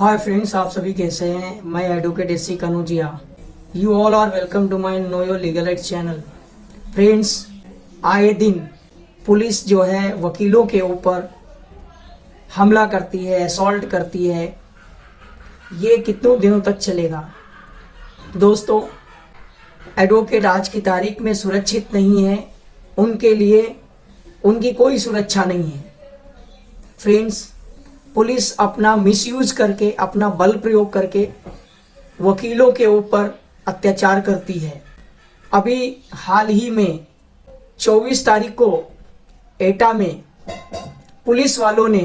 Hi friends, आप सभी कैसे हैं। मैं advocate S C. Kanaujia. You all are welcome to my know your legal rights channel. Friends, आए दिन पुलिस जो है वकीलों के ऊपर हमला करती है, असॉल्ट करती है। ये कितनों दिनों तक चलेगा? दोस्तों, एडवोकेट आज की तारीख में सुरक्षित नहीं है। उनके लिए उनकी कोई सुरक्षा नहीं है। फ्रेंड्स, पुलिस अपना मिसयूज करके, अपना बल प्रयोग करके वकीलों के ऊपर अत्याचार करती है। अभी हाल ही में 24 तारीख को एटा में पुलिस वालों ने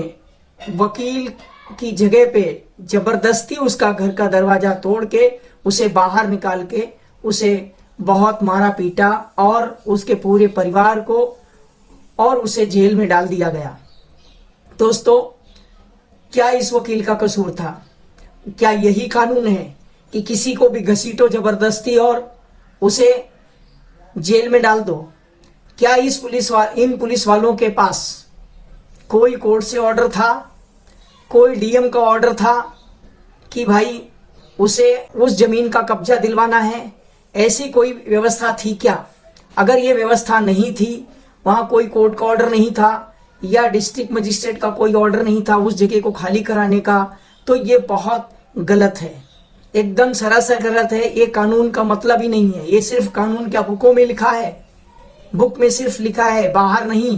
वकील की जगह पे जबरदस्ती उसका घर का दरवाजा तोड़ के उसे बाहर निकाल के उसे बहुत मारा पीटा और उसके पूरे परिवार को और उसे जेल में डाल दिया गया। दोस्तों, क्या इस वकील का कसूर था? क्या यही कानून है कि किसी को भी घसीटो जबरदस्ती और उसे जेल में डाल दो? क्या इन पुलिस वालों के पास कोई कोर्ट से ऑर्डर था, कोई डीएम का ऑर्डर था कि भाई उसे उस जमीन का कब्जा दिलवाना है? ऐसी कोई व्यवस्था थी क्या? अगर ये व्यवस्था नहीं थी, वहां कोई कोर्ट का ऑर्डर नहीं था या डिस्ट्रिक्ट मजिस्ट्रेट का कोई ऑर्डर नहीं था उस जगह को खाली कराने का, तो ये बहुत गलत है, एकदम सरासर गलत है। ये कानून का मतलब ही नहीं है। ये सिर्फ कानून क्या बुकों में लिखा है? बुक में सिर्फ लिखा है, बाहर नहीं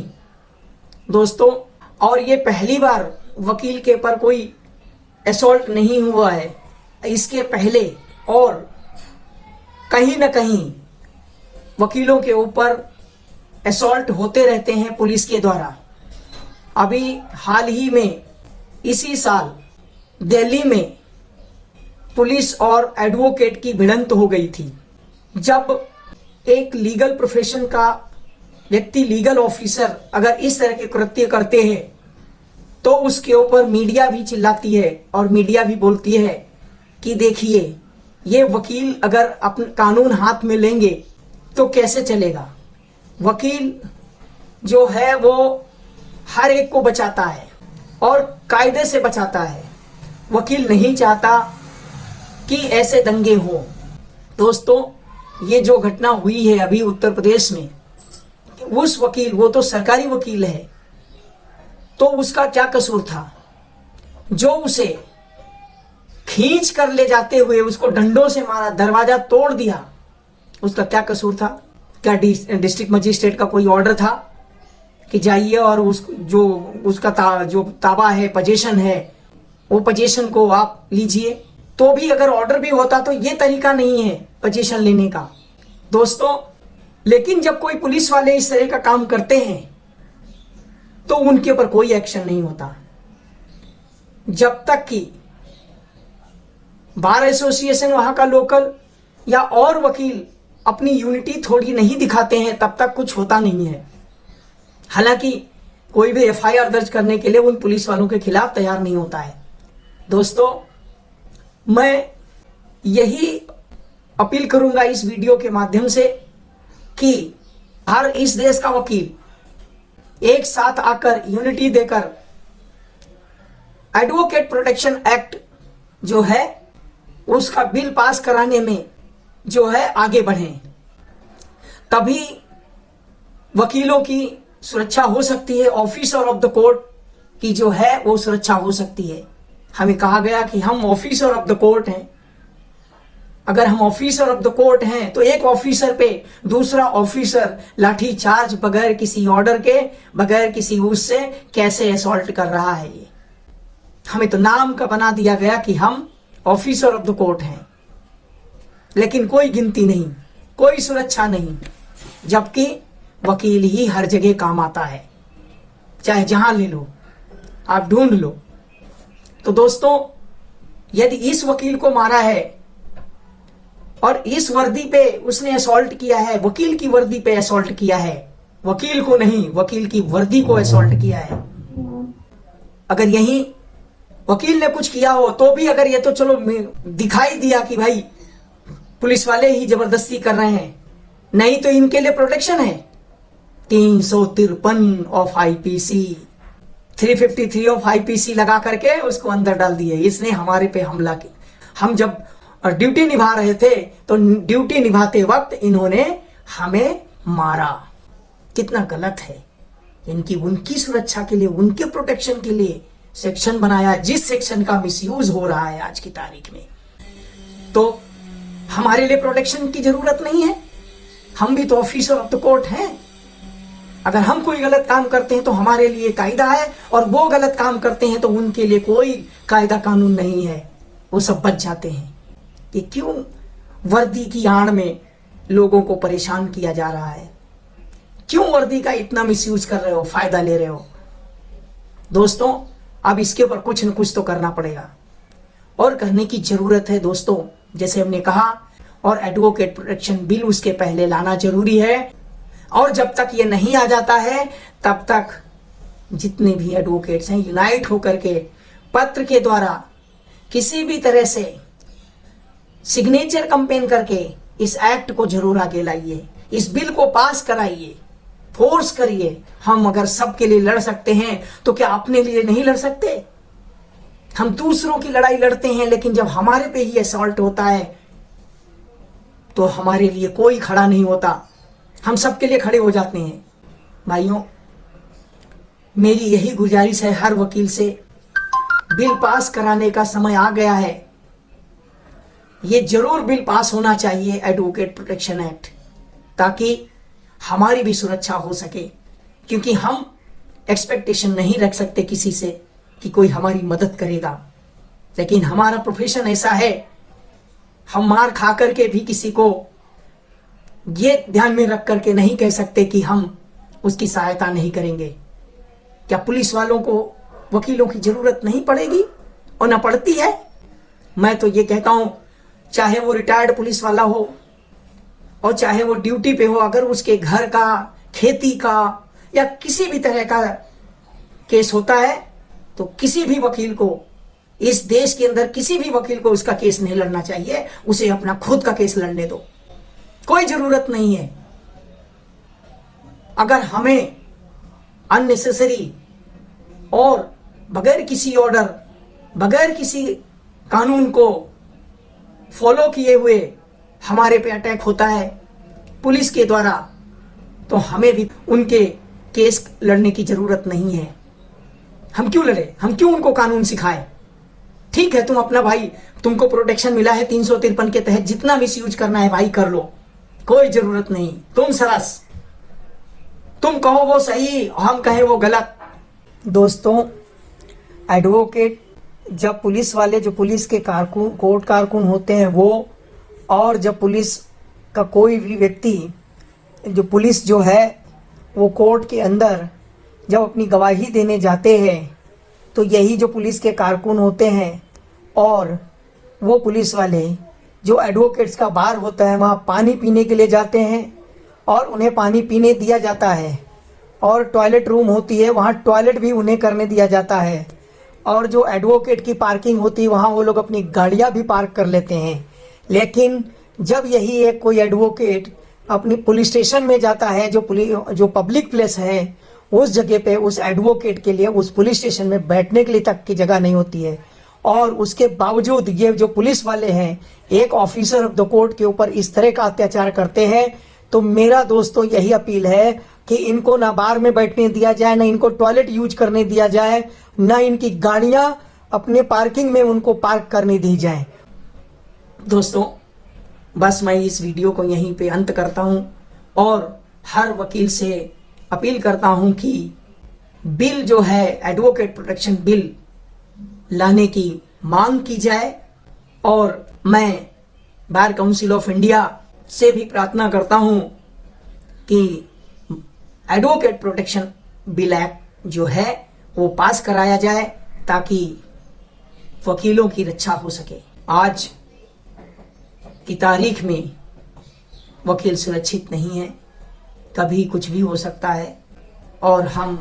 दोस्तों। और ये पहली बार वकील के ऊपर कोई असॉल्ट नहीं हुआ है। इसके पहले और कहीं ना कहीं वकीलों के ऊपर असॉल्ट होते रहते हैं पुलिस के द्वारा। अभी हाल ही में इसी साल दिल्ली में पुलिस और एडवोकेट की भिड़ंत हो गई थी। जब एक लीगल प्रोफेशन का व्यक्ति, लीगल ऑफिसर अगर इस तरह के कृत्य करते हैं तो उसके ऊपर मीडिया भी चिल्लाती है और मीडिया भी बोलती है कि देखिए, ये वकील अगर अपना कानून हाथ में लेंगे तो कैसे चलेगा। वकील जो है वो हर एक को बचाता है और कायदे से बचाता है। वकील नहीं चाहता कि ऐसे दंगे हो। दोस्तों, ये जो घटना हुई है अभी उत्तर प्रदेश में, उस वकील, वो तो सरकारी वकील है, तो उसका क्या कसूर था? जो उसे खींच कर ले जाते हुए उसको डंडों से मारा, दरवाजा तोड़ दिया, उसका क्या कसूर था? क्या डिस्ट्रिक्ट मजिस्ट्रेट का कोई ऑर्डर था कि जाइए और उसका जो ताबा है, पोजीशन है, वो पोजीशन को आप लीजिए? तो भी अगर ऑर्डर भी होता तो ये तरीका नहीं है पोजीशन लेने का दोस्तों। लेकिन जब कोई पुलिस वाले इस तरह का काम करते हैं तो उनके ऊपर कोई एक्शन नहीं होता। जब तक कि बार एसोसिएशन वहां का लोकल या और वकील अपनी यूनिटी थोड़ी नहीं दिखाते हैं, तब तक कुछ होता नहीं है। हालांकि कोई भी एफआईआर दर्ज करने के लिए उन पुलिस वालों के खिलाफ तैयार नहीं होता है। दोस्तों, मैं यही अपील करूंगा इस वीडियो के माध्यम से कि हर इस देश का वकील एक साथ आकर यूनिटी देकर एडवोकेट प्रोटेक्शन एक्ट जो है उसका बिल पास कराने में जो है आगे बढ़ें। तभी वकीलों की सुरक्षा हो सकती है, ऑफिसर ऑफ द कोर्ट की जो है वो सुरक्षा हो सकती है। हमें कहा गया कि हम ऑफिसर ऑफ द कोर्ट हैं। अगर हम ऑफिसर ऑफ द कोर्ट हैं तो एक ऑफिसर पे दूसरा ऑफिसर लाठी चार्ज बगैर किसी ऑर्डर के, बगैर किसी उससे कैसे असॉल्ट कर रहा है? ये हमें तो नाम का बना दिया गया कि हम ऑफिसर ऑफ द कोर्ट हैं, लेकिन कोई गिनती नहीं, कोई सुरक्षा नहीं। जबकि वकील ही हर जगह काम आता है, चाहे जहां ले लो, आप ढूंढ लो। तो दोस्तों, यदि इस वकील को मारा है और इस वर्दी पे उसने असॉल्ट किया है, वकील की वर्दी पे असॉल्ट किया है, वकील को नहीं, वकील की वर्दी को असॉल्ट किया है। अगर यही वकील ने कुछ किया हो तो भी अगर ये तो चलो दिखाई दिया कि भाई पुलिस वाले ही जबरदस्ती कर रहे हैं, नहीं तो इनके लिए प्रोटेक्शन है 353 ऑफ आईपीसी। 353 ऑफ आईपीसी लगा करके उसको अंदर डाल दिए। इसने हमारे पे हमला किया। हम जब ड्यूटी निभा रहे थे तो ड्यूटी निभाते वक्त इन्होंने हमें मारा। कितना गलत है। इनकी उनकी सुरक्षा के लिए, उनके प्रोटेक्शन के लिए सेक्शन बनाया, जिस सेक्शन का मिसयूज हो रहा है आज की तारीख में। तो हमारे लिए प्रोटेक्शन की जरूरत नहीं है। हम भी तो ऑफिसर ऑफ द कोर्ट हैं। अगर हम कोई गलत काम करते हैं तो हमारे लिए कायदा है, और वो गलत काम करते हैं तो उनके लिए कोई कायदा कानून नहीं है, वो सब बच जाते हैं। ये क्यों वर्दी की आड़ में लोगों को परेशान किया जा रहा है? क्यों वर्दी का इतना मिसयूज कर रहे हो, फायदा ले रहे हो? दोस्तों, अब इसके ऊपर कुछ न कुछ तो करना पड़ेगा और करने की जरूरत है दोस्तों। जैसे हमने कहा, और एडवोकेट प्रोटेक्शन बिल उसके पहले लाना जरूरी है। और जब तक ये नहीं आ जाता है तब तक जितने भी एडवोकेट्स हैं यूनाइट होकर के पत्र के द्वारा किसी भी तरह से सिग्नेचर कंपेन करके इस एक्ट को जरूर आगे लाइए, इस बिल को पास कराइए, फोर्स करिए। हम अगर सबके लिए लड़ सकते हैं तो क्या अपने लिए नहीं लड़ सकते? हम दूसरों की लड़ाई लड़ते हैं, लेकिन जब हमारे पे ही असॉल्ट होता है तो हमारे लिए कोई खड़ा नहीं होता। हम सबके लिए खड़े हो जाते हैं। भाइयों, मेरी यही गुजारिश है हर वकील से, बिल पास कराने का समय आ गया है। ये जरूर बिल पास होना चाहिए, एडवोकेट प्रोटेक्शन एक्ट, ताकि हमारी भी सुरक्षा हो सके। क्योंकि हम एक्सपेक्टेशन नहीं रख सकते किसी से कि कोई हमारी मदद करेगा, लेकिन हमारा प्रोफेशन ऐसा है, हम मार खा करके भी किसी को ये ध्यान में रख करके नहीं कह सकते कि हम उसकी सहायता नहीं करेंगे। क्या पुलिस वालों को वकीलों की जरूरत नहीं पड़ेगी और ना पड़ती है? मैं तो ये कहता हूं, चाहे वो रिटायर्ड पुलिस वाला हो और चाहे वो ड्यूटी पे हो, अगर उसके घर का, खेती का या किसी भी तरह का केस होता है तो किसी भी वकील को, इस देश के अंदर किसी भी वकील को उसका केस नहीं लड़ना चाहिए। उसे अपना खुद का केस लड़ने दो, कोई जरूरत नहीं है। अगर हमें अननेसेसरी और बगैर किसी ऑर्डर, बगैर किसी कानून को फॉलो किए हुए हमारे पे अटैक होता है पुलिस के द्वारा, तो हमें भी उनके केस लड़ने की जरूरत नहीं है। हम क्यों लड़े? हम क्यों उनको कानून सिखाएं? ठीक है, तुम अपना भाई, तुमको प्रोटेक्शन मिला है 353 के तहत, जितना मिसयूज करना है भाई कर लो, कोई जरूरत नहीं। तुम सरस, तुम कहो वो सही, हम कहें वो गलत। दोस्तों, एडवोकेट जब पुलिस वाले, जो पुलिस के कारकुन, कोर्ट कारकुन होते हैं वो, और जब पुलिस का कोई भी व्यक्ति, जो पुलिस जो है वो कोर्ट के अंदर जब अपनी गवाही देने जाते हैं तो यही जो पुलिस के कारकुन होते हैं और वो पुलिस वाले जो एडवोकेट्स का बार होता है वहाँ पानी पीने के लिए जाते हैं और उन्हें पानी पीने दिया जाता है, और टॉयलेट रूम होती है वहाँ टॉयलेट भी उन्हें करने दिया जाता है, और जो एडवोकेट की पार्किंग होती है वहाँ वो लोग अपनी गाड़ियाँ भी पार्क कर लेते हैं। लेकिन जब यही एक कोई एडवोकेट अपनी पुलिस स्टेशन में जाता है, जो पब्लिक प्लेस है, उस जगह पे उस एडवोकेट के लिए उस पुलिस स्टेशन में बैठने के लिए तक की जगह नहीं होती है, और उसके बावजूद ये जो पुलिस वाले हैं एक ऑफिसर ऑफ द कोर्ट के ऊपर इस तरह का अत्याचार करते हैं। तो मेरा दोस्तों यही अपील है कि इनको ना बार में बैठने दिया जाए, ना इनको टॉयलेट यूज करने दिया जाए, ना इनकी गाड़ियां अपने पार्किंग में उनको पार्क करने दी जाए। दोस्तों, बस मैं इस वीडियो को यहीं पे अंत करता हूं और हर वकील से अपील करता हूं कि बिल जो है एडवोकेट प्रोटेक्शन बिल लाने की मांग की जाए, और मैं बार काउंसिल ऑफ इंडिया से भी प्रार्थना करता हूं कि एडवोकेट प्रोटेक्शन बिल एक्ट जो है वो पास कराया जाए ताकि वकीलों की रक्षा हो सके। आज की तारीख में वकील सुरक्षित नहीं है, कभी कुछ भी हो सकता है और हम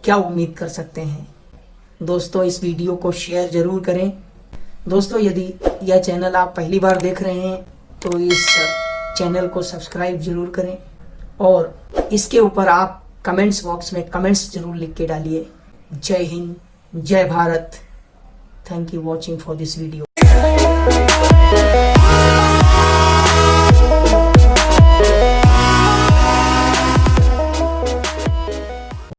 क्या उम्मीद कर सकते हैं। दोस्तों, इस वीडियो को शेयर जरूर करें। दोस्तों, यदि यह चैनल आप पहली बार देख रहे हैं तो इस चैनल को सब्सक्राइब जरूर करें और इसके ऊपर आप कमेंट्स बॉक्स में कमेंट्स जरूर लिख के डालिए। जय हिंद, जय Bharat. Thank you watching for this video.